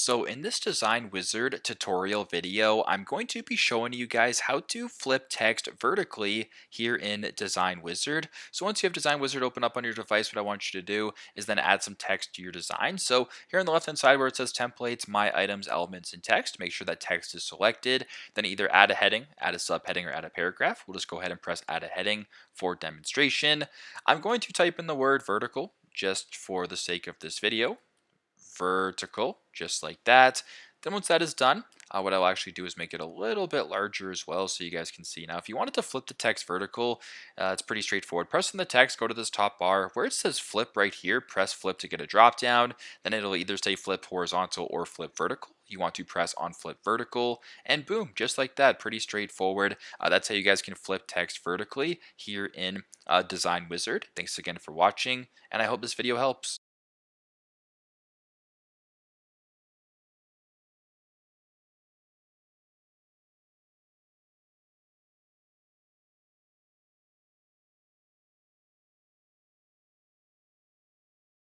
So in this Design Wizard tutorial video, I'm going to be showing you guys how to flip text vertically here in Design Wizard. So once you have Design Wizard open up on your device, what I want you to do is then add some text to your design. So here on the left hand side where it says templates, my items, elements, and text, make sure that text is selected. Then either add a heading, add a subheading, or add a paragraph. We'll just go ahead and press add a heading for demonstration. I'm going to type in the word vertical just for the sake of this video. Vertical, just like that. Then once that is done, what I'll actually do is make it a little bit larger as well so you guys can see. Now, if you wanted to flip the text vertical, it's pretty straightforward. Press on the text, go to this top bar. Where it says flip right here, press flip to get a drop down. Then it'll either say flip horizontal or flip vertical. You want to press on flip vertical, and boom, just like that, pretty straightforward. That's how you guys can flip text vertically here in Design Wizard. Thanks again for watching, and I hope this video helps.